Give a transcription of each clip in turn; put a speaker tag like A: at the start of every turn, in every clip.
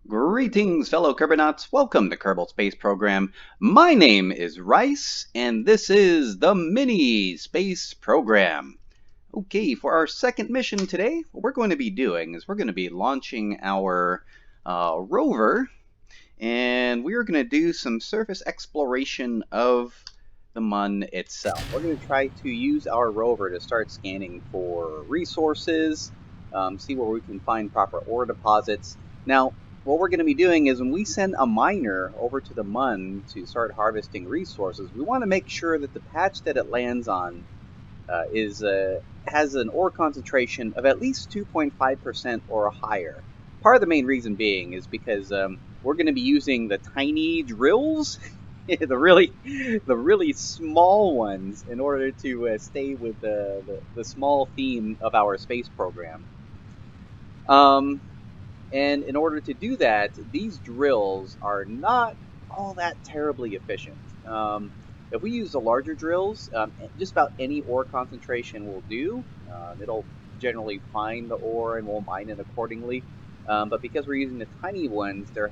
A: Greetings, fellow Kerbonauts. Welcome to Kerbal Space Program. My name is Rice, and this is the Mini Space Program. Okay, for our second mission today, what we're going to be doing is we're going to be launching our rover, and we are going to do some surface exploration of the Mun itself. We're going to try to use our rover to start scanning for resources, see where we can find proper ore deposits. Now, what we're going to be doing is when we send a miner over to the Mun to start harvesting resources, we want to make sure that the patch that it lands on has an ore concentration of at least 2.5% or higher. Part of the main reason being is because we're going to be using the tiny drills, the really small ones, in order to stay with the small theme of our space program. And in order to do that, these drills are not all that terribly efficient. If we use the larger drills, just about any ore concentration will do. It'll generally find the ore and we'll mine it accordingly. But because we're using the tiny ones, the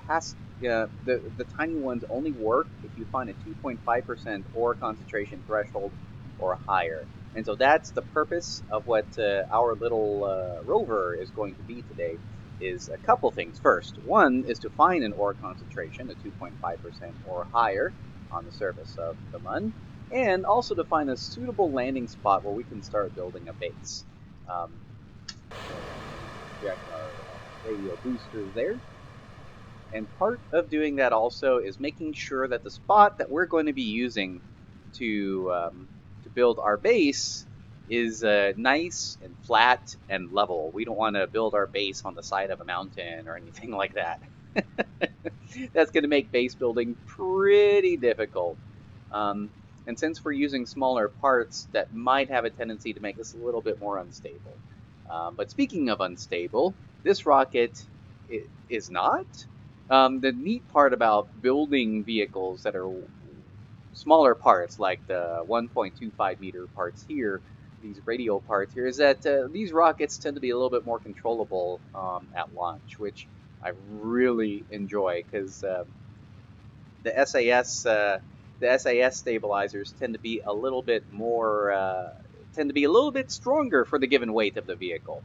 A: tiny ones only work if you find a 2.5% ore concentration threshold or higher. And so that's the purpose of what our little rover is going to be today. Is a couple things. First, one is to find an ore concentration, a 2.5% or higher, on the surface of the Mun, and also to find a suitable landing spot where we can start building a base. Check our radio boosters there. And part of doing that also is making sure that the spot that we're going to be using to build our base is nice and flat and level. We don't want to build our base on the side of a mountain or anything like that. That's going to make base building pretty difficult. And since we're using smaller parts, that might have a tendency to make this a little bit more unstable. But speaking of unstable, this rocket is not. The neat part about building vehicles that are smaller parts, like the 1.25 meter parts here, these radial parts here, is that these rockets tend to be a little bit more controllable at launch, which I really enjoy because the SAS stabilizers tend to be a little bit more tend to be a little bit stronger for the given weight of the vehicle.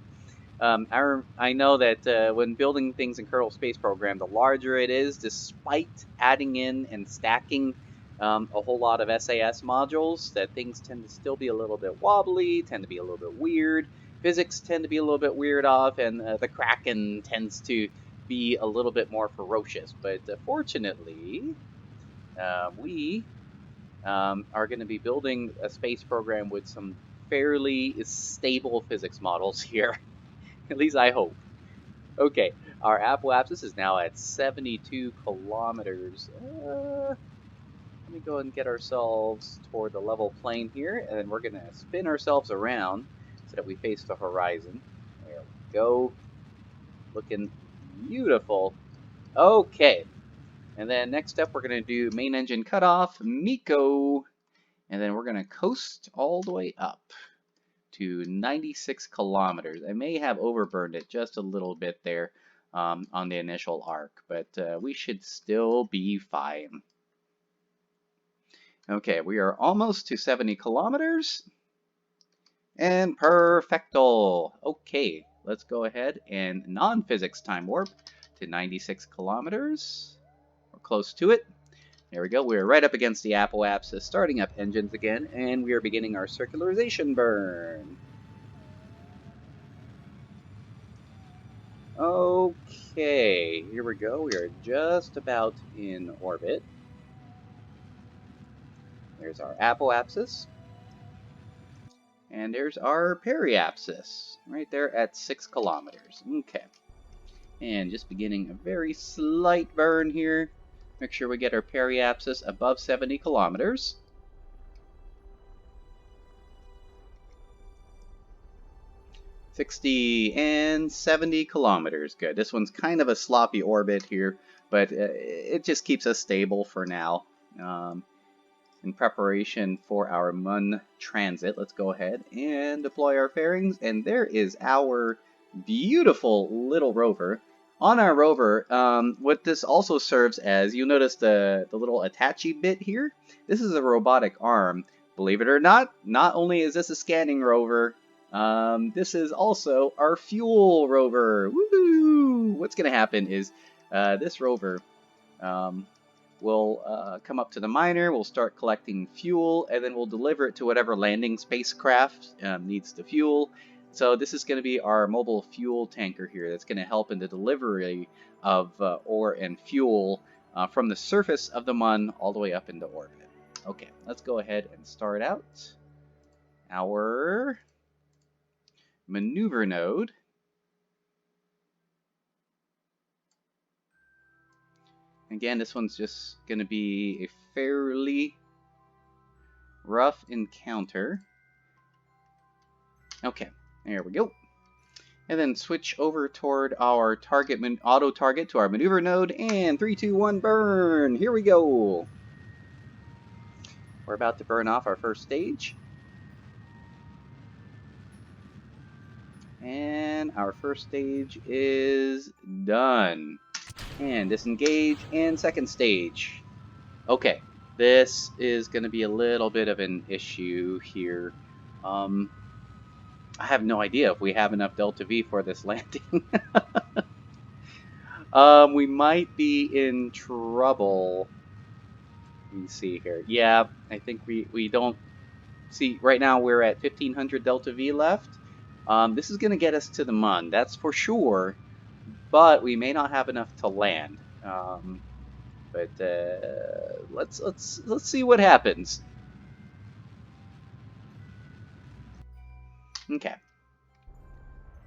A: I know that when building things in Kerbal Space Program, the larger it is, despite adding in and stacking a whole lot of SAS modules, that things tend to still be a little bit wobbly, tend to be a little bit weird. Physics tend to be a little bit weird off, and the Kraken tends to be a little bit more ferocious. But fortunately, we are going to be building a space program with some fairly stable physics models here. At least I hope. Okay, our apoapsis is now at 72 kilometers. Let me go ahead and get ourselves toward the level plane here, and then we're going to spin ourselves around so that we face the horizon. There we go. Looking beautiful. Okay, and then next up we're going to do main engine cutoff, Miko, and then we're going to coast all the way up to 96 kilometers. I may have overburned it just a little bit there on the initial arc, but we should still be fine. Okay, we are almost to 70 kilometers. And perfecto. Okay, let's go ahead and non-physics time warp to 96 kilometers. We're close to it. There we go. We're right up against the apoapsis, starting up engines again, and we are beginning our circularization burn. Okay, here we go. We are just about in orbit. There's our apoapsis. And there's our periapsis, right there at 6 kilometers. Okay. And just beginning a very slight burn here. Make sure we get our periapsis above 70 kilometers. $60 and 70 kilometers. Good. This one's kind of a sloppy orbit here, but it just keeps us stable for now. In preparation for our Mun transit, let's go ahead and deploy our fairings. And there is our beautiful little rover. On our rover, what this also serves as, you'll notice the little attache bit here. This is a robotic arm. Believe it or not only is this a scanning rover, this is also our fuel rover. Woohoo! What's going to happen is this rover um, we'll come up to the miner, we'll start collecting fuel, and then we'll deliver it to whatever landing spacecraft needs the fuel. So this is going to be our mobile fuel tanker here that's going to help in the delivery of ore and fuel from the surface of the Mun all the way up into orbit. Okay, let's go ahead and start out our maneuver node. Again, this one's just going to be a fairly rough encounter. Okay, there we go. And then switch over toward our target auto target to our maneuver node, and 3, 2, 1, burn! Here we go. We're about to burn off our first stage. And our first stage is done. And disengage, and second stage. Okay, this is going to be a little bit of an issue here. I have no idea if we have enough Delta V for this landing. We might be in trouble. Let me see here. Yeah, I think we don't see. Right now we're at 1500 Delta V left. This is going to get us to the Mun, that's for sure. But we may not have enough to land. But let's see what happens. Okay.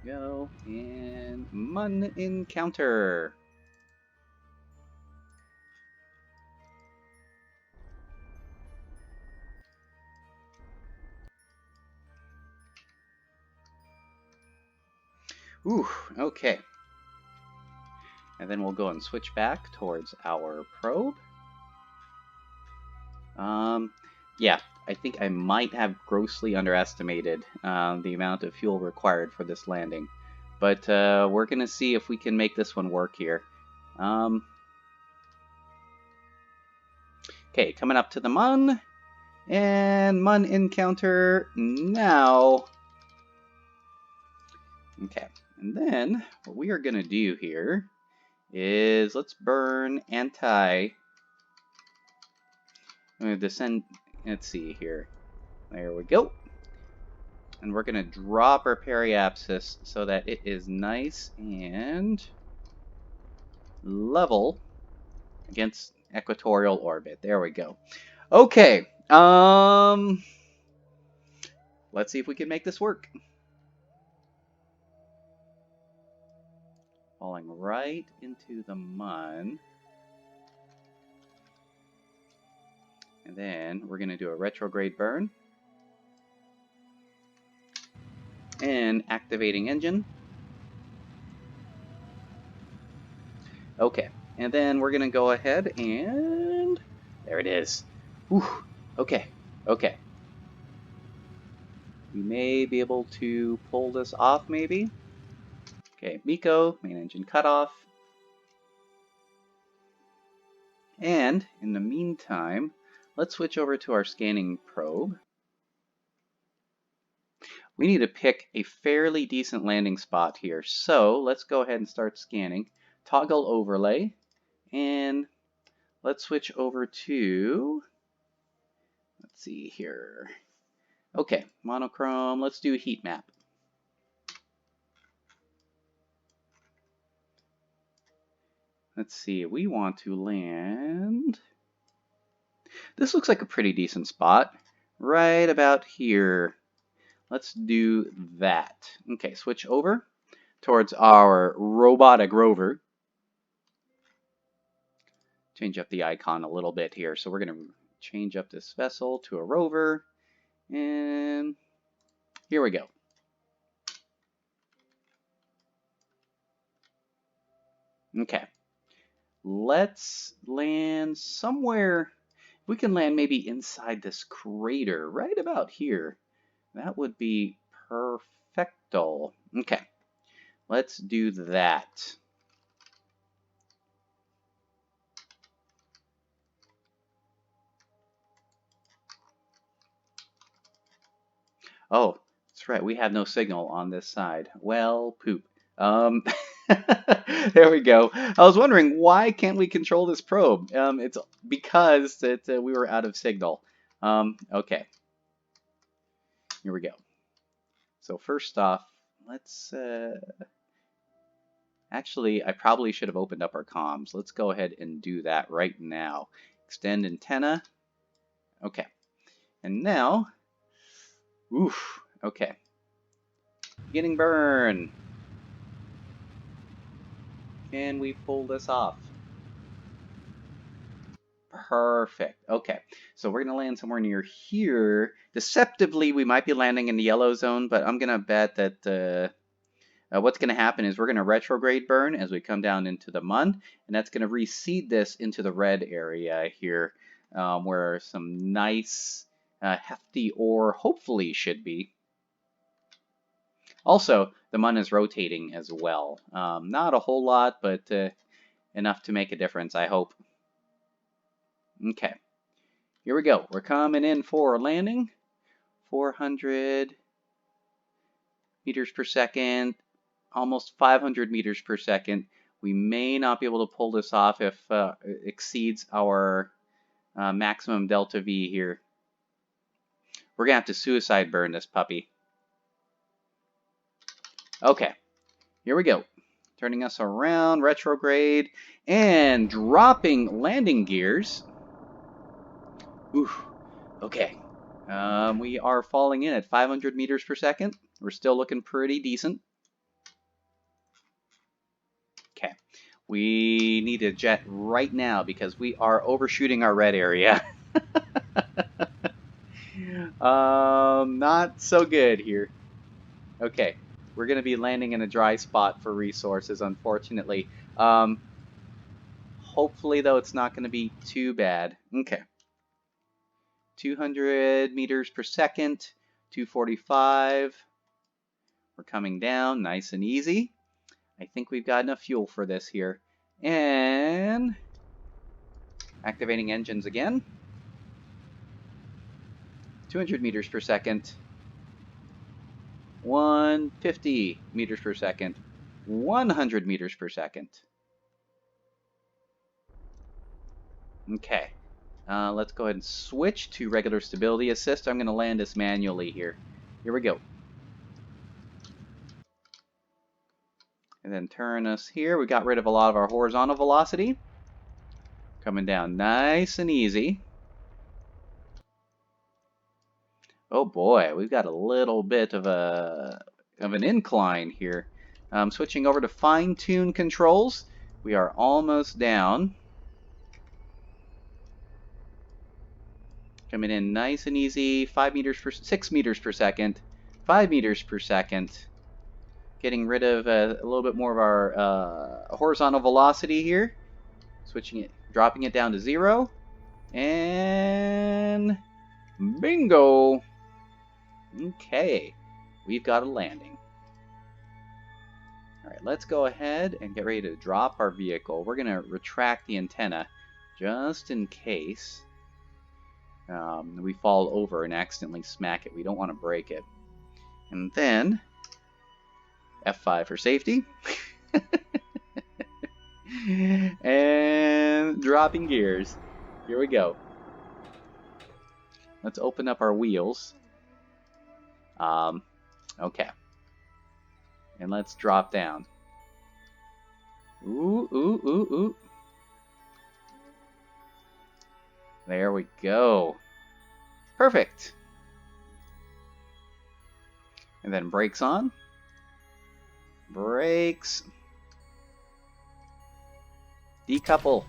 A: Go and Mun encounter. Ooh, okay. And then we'll go and switch back towards our probe. Yeah, I think I might have grossly underestimated the amount of fuel required for this landing. But we're going to see if we can make this one work here. Okay, coming up to the Mun. And Mun encounter now. Okay, and then what we are going to do here is let's burn anti. I'm going to descend. Let's see here. There we go. And we're going to drop our periapsis so that it is nice and level against equatorial orbit. There we go. Okay. Let's see if we can make this work. Falling right into the Mun. And then we're going to do a retrograde burn. And activating engine. Okay, and then we're going to go ahead and... There it is. Whew. Okay, okay. We may be able to pull this off, maybe. Okay, Miko, main engine cutoff. And, in the meantime, let's switch over to our scanning probe. We need to pick a fairly decent landing spot here. So, let's go ahead and start scanning. Toggle overlay. And let's switch over to... Let's see here. Okay, monochrome. Let's do a heat map. Let's see, we want to land... This looks like a pretty decent spot. Right about here. Let's do that. Okay, switch over towards our robotic rover. Change up the icon a little bit here. So we're going to change up this vessel to a rover. And here we go. Okay. Let's land somewhere. We can land maybe inside this crater, right about here. That would be perfecto. Okay, let's do that. Oh, that's right. We have no signal on this side. Well, poop. There we go. I was wondering why can't we control this probe? It's because that we were out of signal. Okay, here we go. So first off, let's actually, I probably should have opened up our comms. Let's go ahead and do that right now. Extend antenna. Okay, and now, oof. Okay, beginning burn. Can we pull this off? Perfect. Okay, so we're going to land somewhere near here. Deceptively, we might be landing in the yellow zone, but I'm going to bet that what's going to happen is we're going to retrograde burn as we come down into the mun, and that's going to reseed this into the red area here, where some nice, hefty ore hopefully should be. Also, the mun is rotating as well. Not a whole lot, but enough to make a difference, I hope. Okay, here we go. We're coming in for a landing. 400 meters per second, almost 500 meters per second. We may not be able to pull this off if it exceeds our maximum delta V here. We're going to have to suicide burn this puppy. Okay, here we go. Turning us around, retrograde, and dropping landing gears. Oof, okay. We are falling in at 500 meters per second. We're still looking pretty decent. Okay. We need a jet right now because we are overshooting our red area. Not so good here. Okay. We're going to be landing in a dry spot for resources, unfortunately. Hopefully, though, it's not going to be too bad. Okay. 200 meters per second, 245. We're coming down nice and easy. I think we've got enough fuel for this here. And activating engines again. 200 meters per second. 150 meters per second. 100 meters per second. Okay. Let's go ahead and switch to regular stability assist. I'm going to land this manually here. Here we go. And then turn us here. We got rid of a lot of our horizontal velocity. Coming down nice and easy. Oh boy, we've got a little bit of an incline here. Switching over to fine-tune controls. We are almost down. Coming in nice and easy. 6 meters per second. 5 meters per second. Getting rid of a little bit more of our horizontal velocity here. Switching it, dropping it down to 0. And bingo! Okay, we've got a landing. Alright, let's go ahead and get ready to drop our vehicle. We're going to retract the antenna just in case we fall over and accidentally smack it. We don't want to break it. And then F5 for safety. And dropping gears. Here we go. Let's open up our wheels. Okay. And let's drop down. Ooh, ooh, ooh, ooh. There we go. Perfect. And then brakes on. Brakes. Decouple.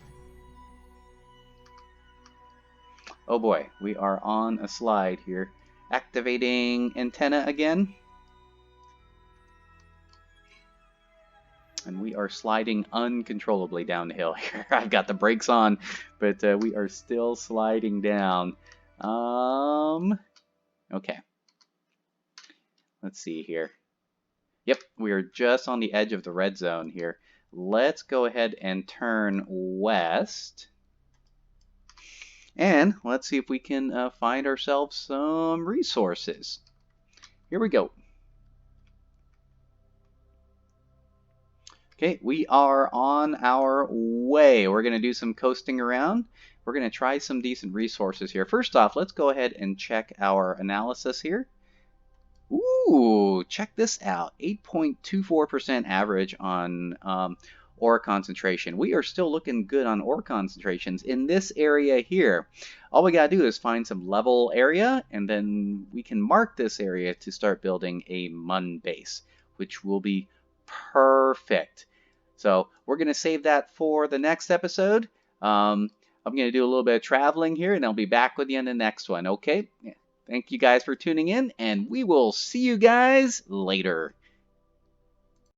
A: Oh boy, we are on a slide here. Activating antenna again. And we are sliding uncontrollably downhill here. I've got the brakes on, but we are still sliding down. Okay. Let's see here. Yep, we are just on the edge of the red zone here. Let's go ahead and turn west. And let's see if we can find ourselves some resources. Here we go. Okay, we are on our way. We're going to do some coasting around. We're going to try some decent resources here. First off, let's go ahead and check our analysis here. Ooh, check this out. 8.24% average on ore concentration. We are still looking good on ore concentrations in this area here. All we got to do is find some level area, and then we can mark this area to start building a mun base, which will be perfect. So we're going to save that for the next episode. I'm going to do a little bit of traveling here, and I'll be back with you in the next one, okay? Thank you guys for tuning in, and we will see you guys later.